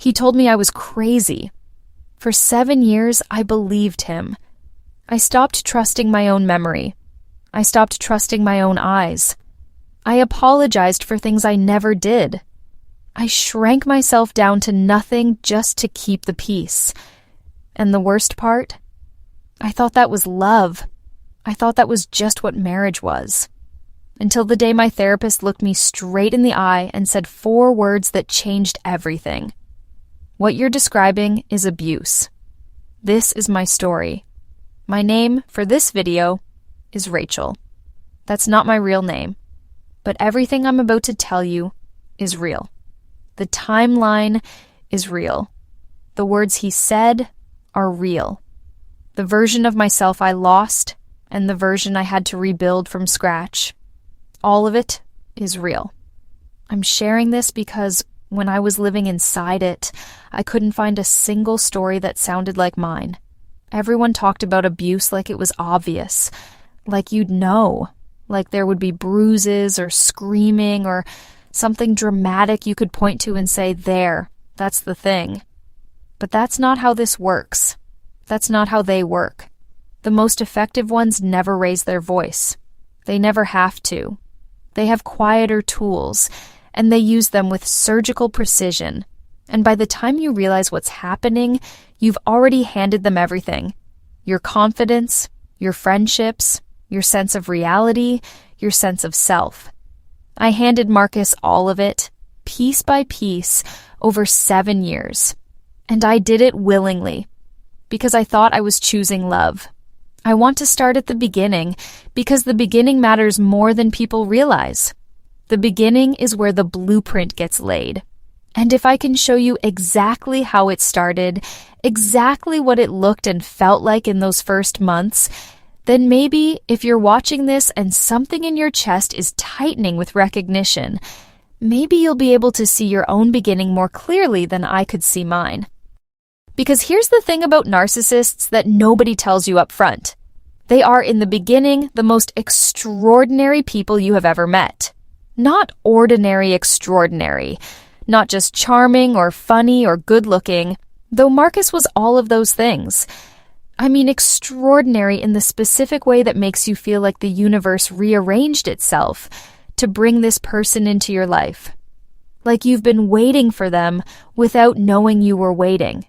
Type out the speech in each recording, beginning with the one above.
He told me I was crazy. For 7 years, I believed him. I stopped trusting my own memory. I stopped trusting my own eyes. I apologized for things I never did. I shrank myself down to nothing just to keep the peace. And the worst part? I thought that was love. I thought that was just what marriage was. Until the day my therapist looked me straight in the eye and said 4 words that changed everything. What you're describing is abuse. This is my story. My name for this video is Rachel. That's not my real name, but everything I'm about to tell you is real. The timeline is real. The words he said are real. The version of myself I lost and the version I had to rebuild from scratch. All of it is real. I'm sharing this because when I was living inside it, I couldn't find a single story that sounded like mine. Everyone talked about abuse like it was obvious, like you'd know, like there would be bruises or screaming or something dramatic you could point to and say, there, that's the thing. But that's not how this works. That's not how they work. The most effective ones never raise their voice. They never have to. They have quieter tools, and they use them with surgical precision. And by the time you realize what's happening, you've already handed them everything. Your confidence, your friendships, your sense of reality, your sense of self. I handed Marcus all of it, piece by piece, over 7 years. And I did it willingly, because I thought I was choosing love. I want to start at the beginning, because the beginning matters more than people realize. The beginning is where the blueprint gets laid. And if I can show you exactly how it started, exactly what it looked and felt like in those first months, then maybe if you're watching this and something in your chest is tightening with recognition, maybe you'll be able to see your own beginning more clearly than I could see mine. Because here's the thing about narcissists that nobody tells you up front. They are, in the beginning, the most extraordinary people you have ever met. Not ordinary extraordinary. Not just charming or funny or good-looking, though Marcus was all of those things. I mean extraordinary in the specific way that makes you feel like the universe rearranged itself to bring this person into your life. Like you've been waiting for them without knowing you were waiting.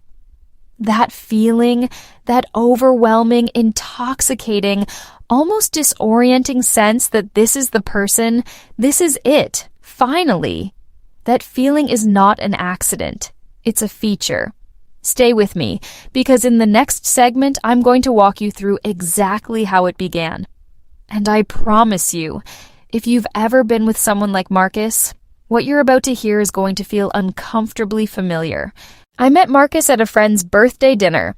That feeling, that overwhelming, intoxicating, almost disorienting sense that this is the person, this is it, finally. That feeling is not an accident. It's a feature. Stay with me, because in the next segment, I'm going to walk you through exactly how it began. And I promise you, if you've ever been with someone like Marcus, what you're about to hear is going to feel uncomfortably familiar. I met Marcus at a friend's birthday dinner.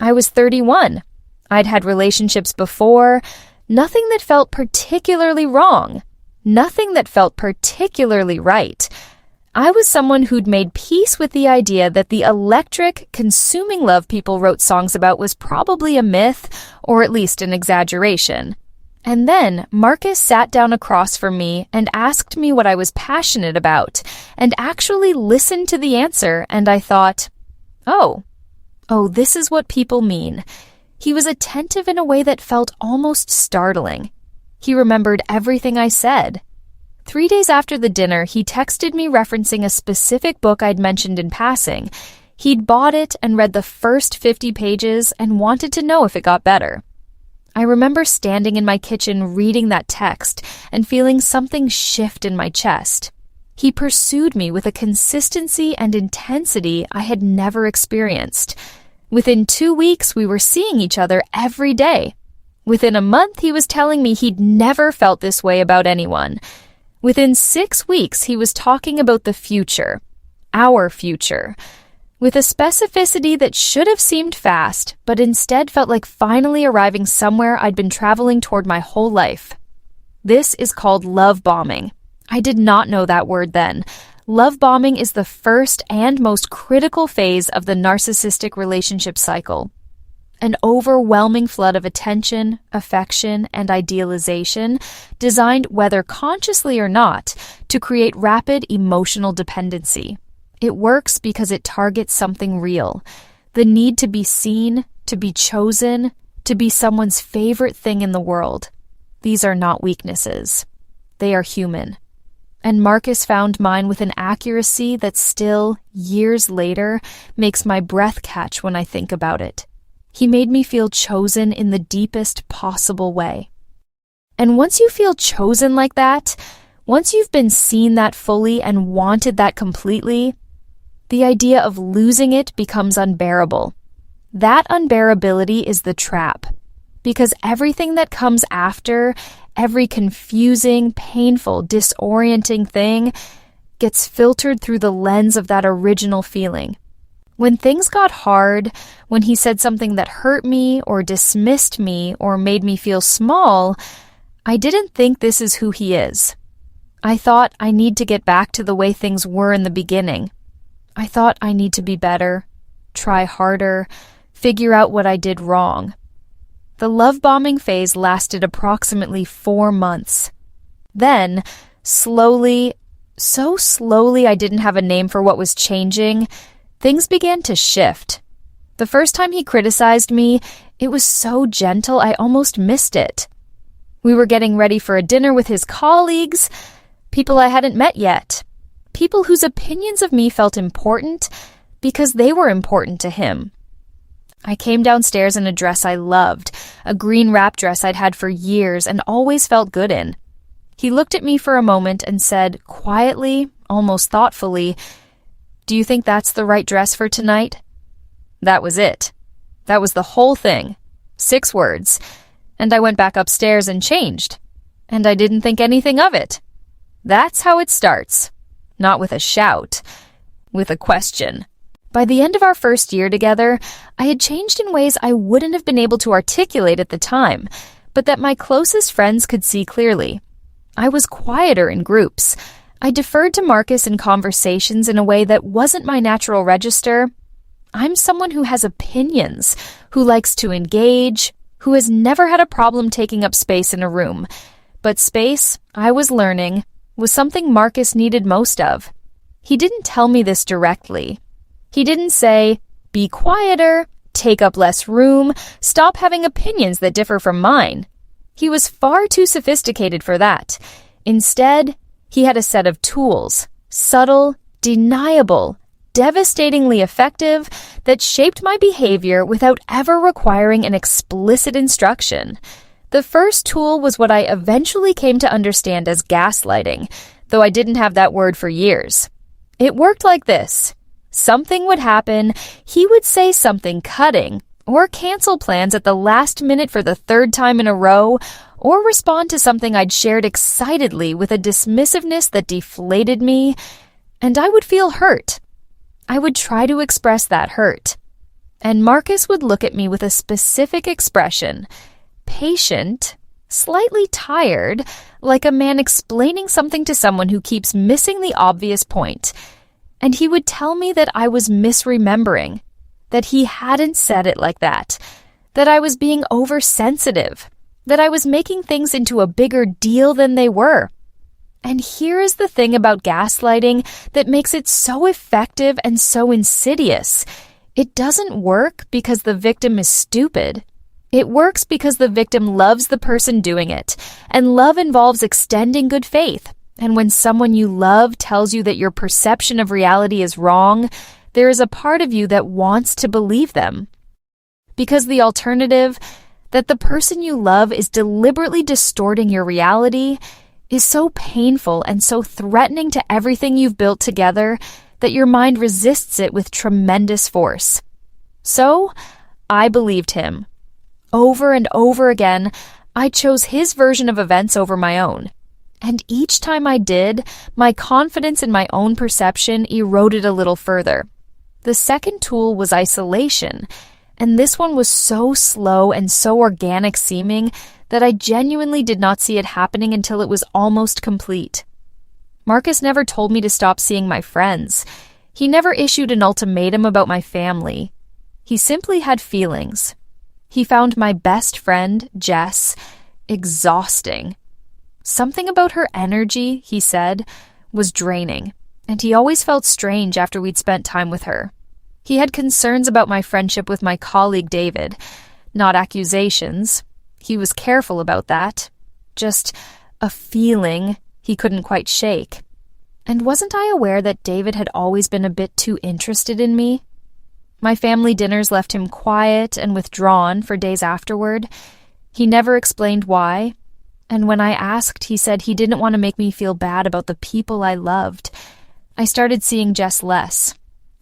I was 31. I'd had relationships before, nothing that felt particularly wrong, nothing that felt particularly right. I was someone who'd made peace with the idea that the electric, consuming love people wrote songs about was probably a myth, or at least an exaggeration. And then Marcus sat down across from me and asked me what I was passionate about, and actually listened to the answer, and I thought, oh, this is what people mean. He was attentive in a way that felt almost startling. He remembered everything I said. 3 days after the dinner, he texted me referencing a specific book I'd mentioned in passing. He'd bought it and read the first 50 pages and wanted to know if it got better. I remember standing in my kitchen reading that text and feeling something shift in my chest. He pursued me with a consistency and intensity I had never experienced. Within 2 weeks, we were seeing each other every day. Within a month, he was telling me he'd never felt this way about anyone. Within 6 weeks, he was talking about the future, our future, with a specificity that should have seemed fast, but instead felt like finally arriving somewhere I'd been traveling toward my whole life. This is called love bombing. I did not know that word then. Love bombing is the first and most critical phase of the narcissistic relationship cycle. An overwhelming flood of attention, affection, and idealization designed, whether consciously or not, to create rapid emotional dependency. It works because it targets something real. The need to be seen, to be chosen, to be someone's favorite thing in the world. These are not weaknesses. They are human. And Marcus found mine with an accuracy that still, years later, makes my breath catch when I think about it. He made me feel chosen in the deepest possible way. And once you feel chosen like that, once you've been seen that fully and wanted that completely, the idea of losing it becomes unbearable. That unbearability is the trap, because everything that comes after, every confusing, painful, disorienting thing, gets filtered through the lens of that original feeling. When things got hard, when he said something that hurt me or dismissed me or made me feel small, I didn't think this is who he is. I thought I need to get back to the way things were in the beginning. I thought I need to be better, try harder, figure out what I did wrong. The love bombing phase lasted approximately 4 months. Then, slowly, so slowly I didn't have a name for what was changing, things began to shift. The first time he criticized me, it was so gentle I almost missed it. We were getting ready for a dinner with his colleagues, people I hadn't met yet, people whose opinions of me felt important because they were important to him. I came downstairs in a dress I loved, a green wrap dress I'd had for years and always felt good in. He looked at me for a moment and said, quietly, almost thoughtfully, "Do you think that's the right dress for tonight?" That was it. That was the whole thing. 6 words. And I went back upstairs and changed. And I didn't think anything of it. That's how it starts. Not with a shout. With a question. By the end of our first year together, I had changed in ways I wouldn't have been able to articulate at the time, but that my closest friends could see clearly. I was quieter in groups. I deferred to Marcus in conversations in a way that wasn't my natural register. I'm someone who has opinions, who likes to engage, who has never had a problem taking up space in a room. But space, I was learning, was something Marcus needed most of. He didn't tell me this directly. He didn't say, "Be quieter, take up less room, stop having opinions that differ from mine." He was far too sophisticated for that. Instead, he had a set of tools, subtle, deniable, devastatingly effective, that shaped my behavior without ever requiring an explicit instruction. The first tool was what I eventually came to understand as gaslighting, though I didn't have that word for years. It worked like this. Something would happen, he would say something cutting, or cancel plans at the last minute for the 3rd time in a row, or respond to something I'd shared excitedly with a dismissiveness that deflated me, and I would feel hurt. I would try to express that hurt. And Marcus would look at me with a specific expression, patient, slightly tired, like a man explaining something to someone who keeps missing the obvious point. And he would tell me that I was misremembering, that he hadn't said it like that I was being oversensitive, that I was making things into a bigger deal than they were. And here is the thing about gaslighting that makes it so effective and so insidious. It doesn't work because the victim is stupid. It works because the victim loves the person doing it, and love involves extending good faith. And when someone you love tells you that your perception of reality is wrong, there is a part of you that wants to believe them. Because the alternative, that the person you love is deliberately distorting your reality, is so painful and so threatening to everything you've built together that your mind resists it with tremendous force. So, I believed him. Over and over again, I chose his version of events over my own. And each time I did, my confidence in my own perception eroded a little further. The second tool was isolation, and this one was so slow and so organic seeming that I genuinely did not see it happening until it was almost complete. Marcus never told me to stop seeing my friends. He never issued an ultimatum about my family. He simply had feelings. He found my best friend, Jess, exhausting. Something about her energy, he said, was draining. and he always felt strange after we'd spent time with her. He had concerns about my friendship with my colleague David, not accusations. He was careful about that. Just a feeling he couldn't quite shake. And wasn't I aware that David had always been a bit too interested in me? My family dinners left him quiet and withdrawn for days afterward. He never explained why, and when I asked, he said he didn't want to make me feel bad about the people I loved. I started seeing Jess less.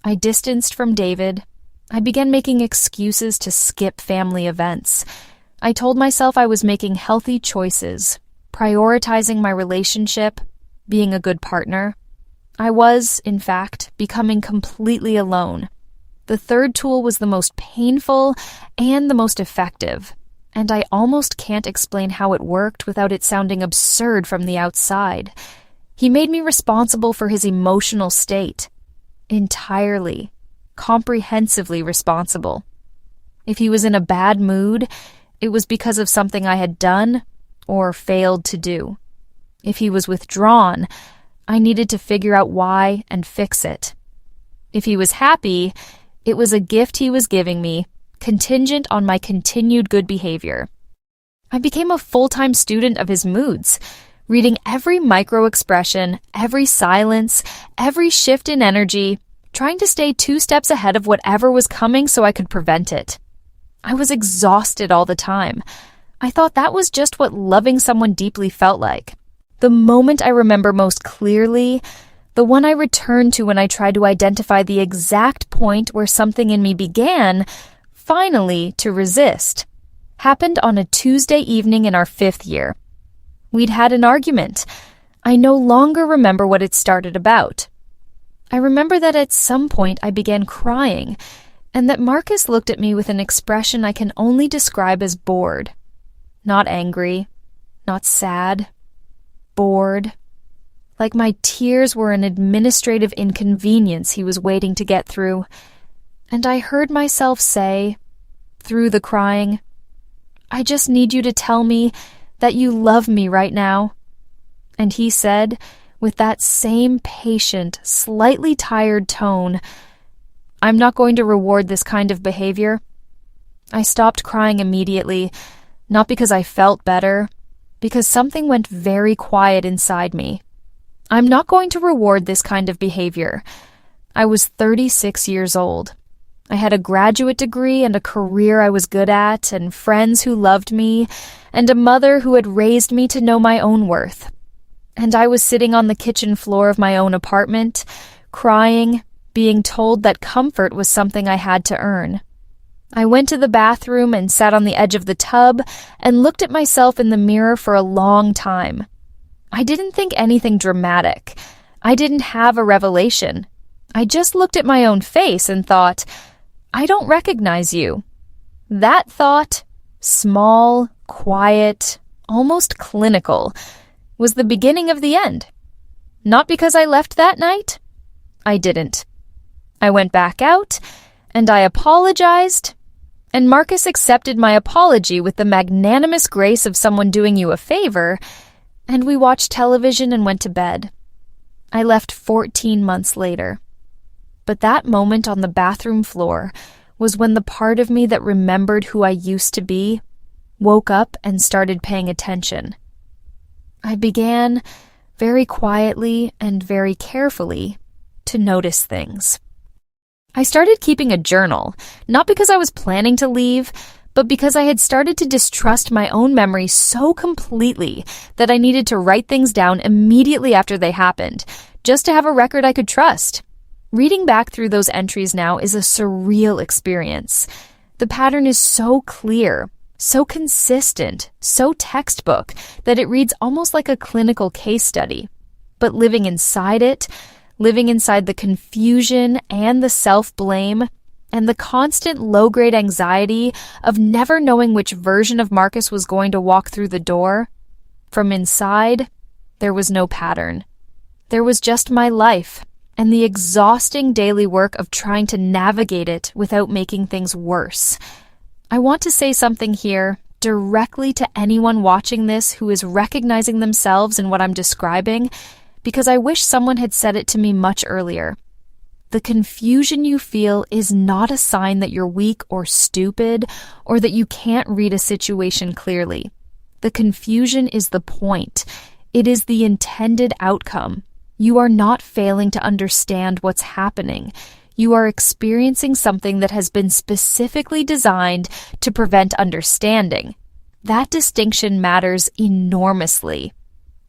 I distanced from David. I began making excuses to skip family events. I told myself I was making healthy choices, prioritizing my relationship, being a good partner. I was, in fact, becoming completely alone. The third tool was the most painful and the most effective, and I almost can't explain how it worked without it sounding absurd from the outside. He made me responsible for his emotional state. Entirely, comprehensively responsible. If he was in a bad mood, it was because of something I had done or failed to do. If he was withdrawn, I needed to figure out why and fix it. If he was happy, it was a gift he was giving me, contingent on my continued good behavior. I became a full-time student of his moods, reading every micro-expression, every silence, every shift in energy, trying to stay 2 steps ahead of whatever was coming so I could prevent it. I was exhausted all the time. I thought that was just what loving someone deeply felt like. The moment I remember most clearly, the one I returned to when I tried to identify the exact point where something in me began, finally, to resist, happened on a Tuesday evening in our 5th year. We'd had an argument. I no longer remember what it started about. I remember that at some point I began crying, and that Marcus looked at me with an expression I can only describe as bored. Not angry, not sad, bored. Like my tears were an administrative inconvenience he was waiting to get through. And I heard myself say, through the crying, "I just need you to tell me that you love me right now." And he said, with that same patient, slightly tired tone, "I'm not going to reward this kind of behavior." I stopped crying immediately, not because I felt better, because something went very quiet inside me. I'm not going to reward this kind of behavior. I was 36 years old. I had a graduate degree and a career I was good at, and friends who loved me, and a mother who had raised me to know my own worth. And I was sitting on the kitchen floor of my own apartment, crying, being told that comfort was something I had to earn. I went to the bathroom and sat on the edge of the tub and looked at myself in the mirror for a long time. I didn't think anything dramatic. I didn't have a revelation. I just looked at my own face and thought, I don't recognize you. That thought, small, quiet, almost clinical, was the beginning of the end. Not because I left that night. I didn't. I went back out, and I apologized, and Marcus accepted my apology with the magnanimous grace of someone doing you a favor, and we watched television and went to bed. I left 14 months later. But that moment on the bathroom floor was when the part of me that remembered who I used to be woke up and started paying attention. I began, very quietly and very carefully, to notice things. I started keeping a journal, not because I was planning to leave, but because I had started to distrust my own memory so completely that I needed to write things down immediately after they happened, just to have a record I could trust. Reading back through those entries now is a surreal experience. The pattern is so clear, so consistent, so textbook, that it reads almost like a clinical case study. But living inside it, living inside the confusion and the self-blame, and the constant low-grade anxiety of never knowing which version of Marcus was going to walk through the door, from inside, there was no pattern. There was just my life, and the exhausting daily work of trying to navigate it without making things worse. I want to say something here directly to anyone watching this who is recognizing themselves in what I'm describing, because I wish someone had said it to me much earlier. The confusion you feel is not a sign that you're weak or stupid or that you can't read a situation clearly. The confusion is the point. It is the intended outcome. You are not failing to understand what's happening. You are experiencing something that has been specifically designed to prevent understanding. That distinction matters enormously.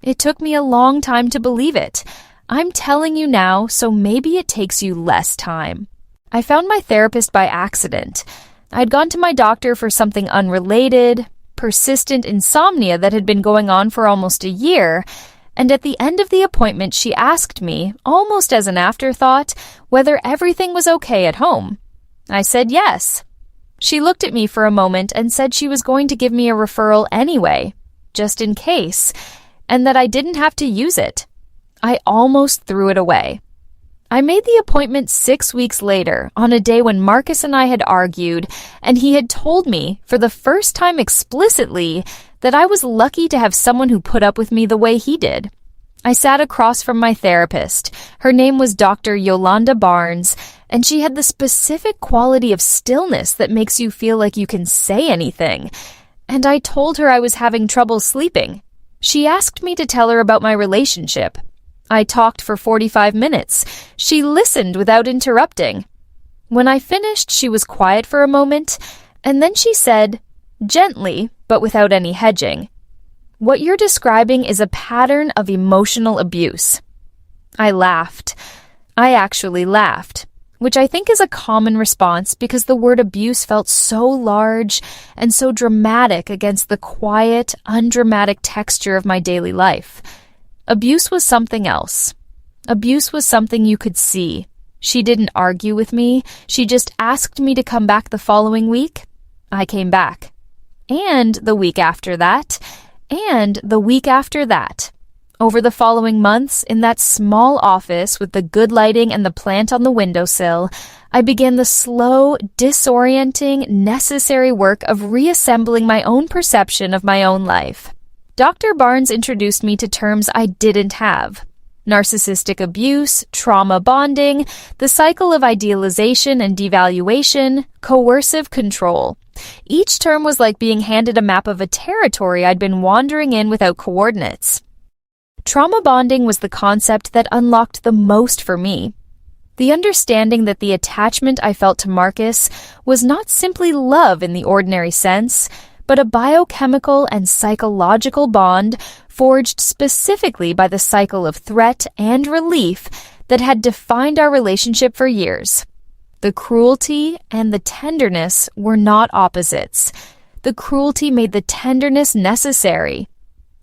It took me a long time to believe it. I'm telling you now, so maybe it takes you less time. I found my therapist by accident. I'd gone to my doctor for something unrelated, persistent insomnia that had been going on for almost a year, and at the end of the appointment she asked me, almost as an afterthought, whether everything was okay at home. I said yes. She looked at me for a moment and said she was going to give me a referral anyway, just in case, and that I didn't have to use it. I almost threw it away. I made the appointment 6 weeks later, on a day when Marcus and I had argued, and he had told me, for the first time explicitly, that I was lucky to have someone who put up with me the way he did. I sat across from my therapist. Her name was Dr. Yolanda Barnes, and she had the specific quality of stillness that makes you feel like you can say anything. And I told her I was having trouble sleeping. She asked me to tell her about my relationship. I talked for 45 minutes. She listened without interrupting. When I finished, she was quiet for a moment, and then she said, gently, but without any hedging, "What you're describing is a pattern of emotional abuse." I laughed. I actually laughed, which I think is a common response because the word abuse felt so large and so dramatic against the quiet, undramatic texture of my daily life. Abuse was something else. Abuse was something you could see. She didn't argue with me. She just asked me to come back the following week. I came back. And the week after that. And the week after that. Over the following months, in that small office with the good lighting and the plant on the windowsill, I began the slow, disorienting, necessary work of reassembling my own perception of my own life. Dr. Barnes introduced me to terms I didn't have. Narcissistic abuse, trauma bonding, the cycle of idealization and devaluation, coercive control. Each term was like being handed a map of a territory I'd been wandering in without coordinates. Trauma bonding was the concept that unlocked the most for me. The understanding that the attachment I felt to Marcus was not simply love in the ordinary sense, but a biochemical and psychological bond forged specifically by the cycle of threat and relief that had defined our relationship for years. The cruelty and the tenderness were not opposites. The cruelty made the tenderness necessary,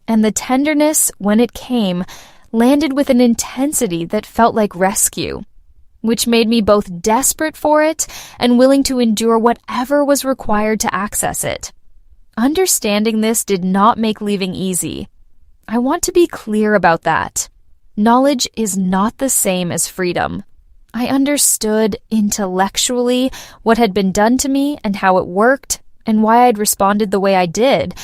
and the tenderness, when it came, landed with an intensity that felt like rescue, which made me both desperate for it and willing to endure whatever was required to access it. Understanding this did not make leaving easy. I want to be clear about that. Knowledge is not the same as freedom. I understood intellectually what had been done to me and how it worked and why I'd responded the way I did,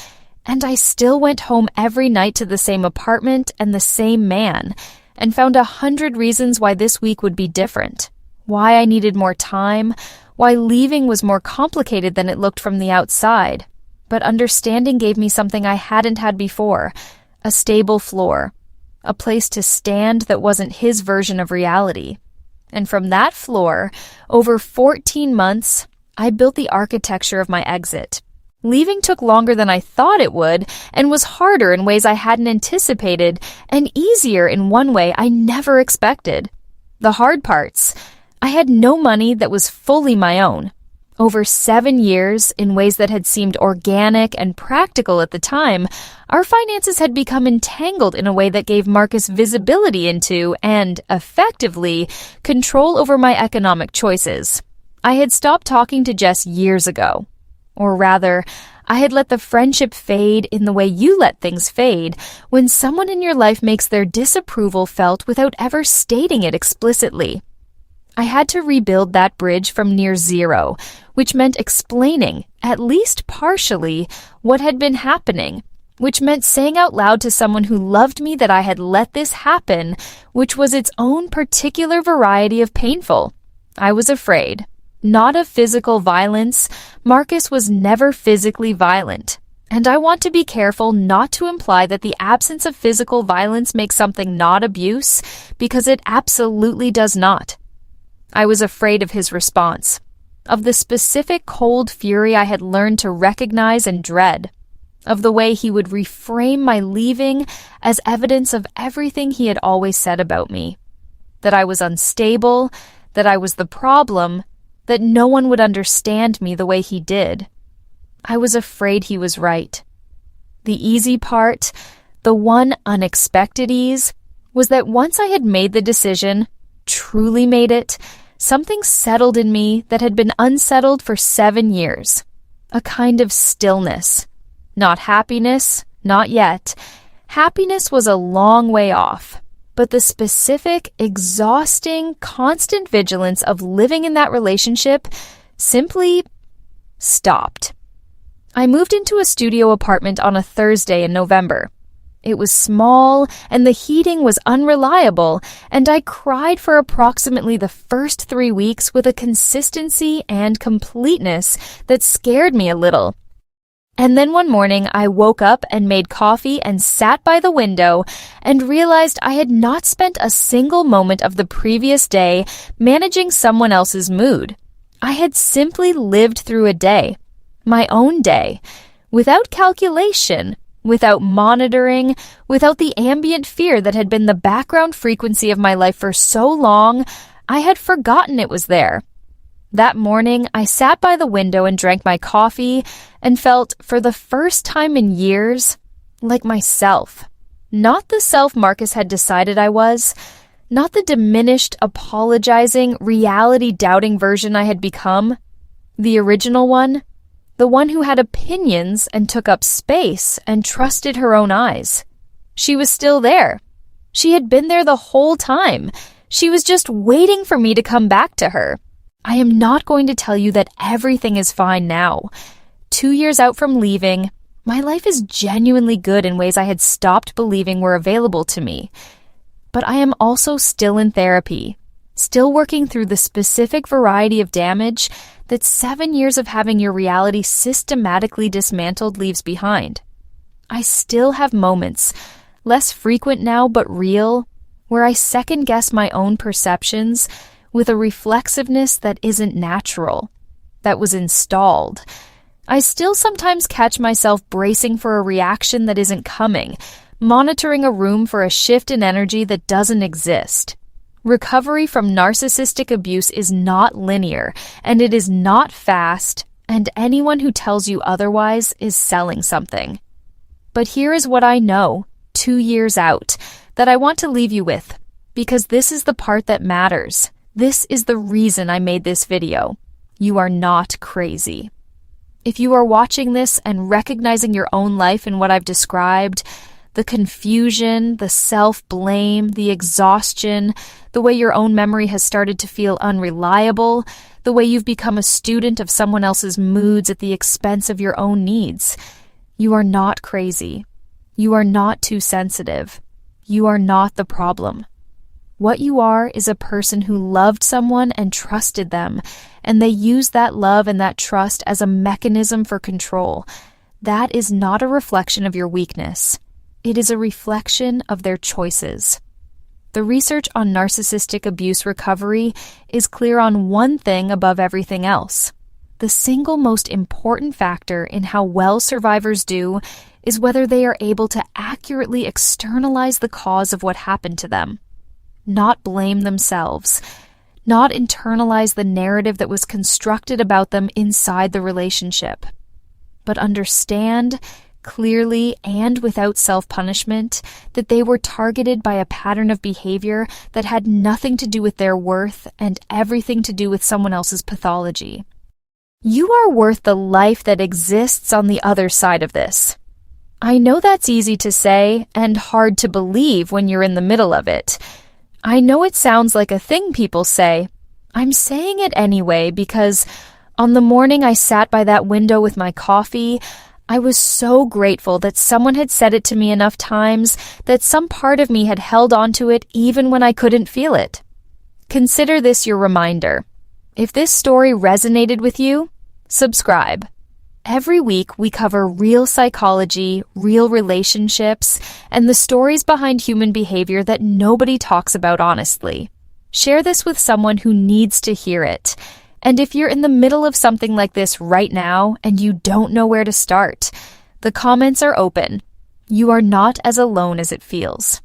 and I still went home every night to the same apartment and the same man, and found 100 reasons why this week would be different, why I needed more time, why leaving was more complicated than it looked from the outside. But understanding gave me something I hadn't had before, a stable floor, a place to stand that wasn't his version of reality. And from that floor, over 14 months, I built the architecture of my exit. Leaving took longer than I thought it would, and was harder in ways I hadn't anticipated, and easier in one way I never expected. The hard parts. I had no money that was fully my own. Over 7 years, in ways that had seemed organic and practical at the time, our finances had become entangled in a way that gave Marcus visibility into and, effectively, control over my economic choices. I had stopped talking to Jess years ago. Or rather, I had let the friendship fade in the way you let things fade when someone in your life makes their disapproval felt without ever stating it explicitly. I had to rebuild that bridge from near zero, which meant explaining, at least partially, what had been happening, which meant saying out loud to someone who loved me that I had let this happen, which was its own particular variety of painful. I was afraid. Not of physical violence. Marcus was never physically violent. And I want to be careful not to imply that the absence of physical violence makes something not abuse, because it absolutely does not. I was afraid of his response, of the specific cold fury I had learned to recognize and dread, of the way he would reframe my leaving as evidence of everything he had always said about me. That I was unstable, that I was the problem, that no one would understand me the way he did. I was afraid he was right. The easy part, the one unexpected ease, was that once I had made the decision, truly made it, something settled in me that had been unsettled for 7 years. A kind of stillness. Not happiness, not yet. Happiness was a long way off. But the specific, exhausting, constant vigilance of living in that relationship simply stopped. I moved into a studio apartment on a Thursday in November. It was small, and the heating was unreliable, and I cried for approximately the first 3 weeks with a consistency and completeness that scared me a little. And then one morning I woke up and made coffee and sat by the window and realized I had not spent a single moment of the previous day managing someone else's mood. I had simply lived through a day. My own day, without calculation, without monitoring, without the ambient fear that had been the background frequency of my life for so long, I had forgotten it was there. That morning, I sat by the window and drank my coffee and felt, for the first time in years, like myself. Not the self Marcus had decided I was, not the diminished, apologizing, reality-doubting version I had become. The original one. The one who had opinions and took up space and trusted her own eyes. She was still there. She had been there the whole time. She was just waiting for me to come back to her. I am not going to tell you that everything is fine now. 2 years out from leaving, my life is genuinely good in ways I had stopped believing were available to me. But I am also still in therapy, still working through the specific variety of damage that 7 years of having your reality systematically dismantled leaves behind. I still have moments, less frequent now but real, where I second-guess my own perceptions with a reflexiveness that isn't natural, that was installed. I still sometimes catch myself bracing for a reaction that isn't coming, monitoring a room for a shift in energy that doesn't exist. Recovery from narcissistic abuse is not linear, and it is not fast, and anyone who tells you otherwise is selling something. But here is what I know, 2 years out, that I want to leave you with, because this is the part that matters. This is the reason I made this video. You are not crazy. If you are watching this and recognizing your own life in what I've described, the confusion, the self-blame, the exhaustion, the way your own memory has started to feel unreliable, the way you've become a student of someone else's moods at the expense of your own needs. You are not crazy. You are not too sensitive. You are not the problem. What you are is a person who loved someone and trusted them, and they used that love and that trust as a mechanism for control. That is not a reflection of your weakness. It is a reflection of their choices. The research on narcissistic abuse recovery is clear on one thing above everything else. The single most important factor in how well survivors do is whether they are able to accurately externalize the cause of what happened to them. Not blame themselves. Not internalize the narrative that was constructed about them inside the relationship. But understand clearly and without self-punishment that they were targeted by a pattern of behavior that had nothing to do with their worth and everything to do with someone else's pathology. You are worth the life that exists on the other side of this. I know that's easy to say and hard to believe when you're in the middle of it. I know it sounds like a thing people say. I'm saying it anyway because on the morning I sat by that window with my coffee, I was so grateful that someone had said it to me enough times that some part of me had held onto it even when I couldn't feel it. Consider this your reminder. If this story resonated with you, subscribe. Every week we cover real psychology, real relationships, and the stories behind human behavior that nobody talks about honestly. Share this with someone who needs to hear it. And if you're in the middle of something like this right now and you don't know where to start, the comments are open. You are not as alone as it feels.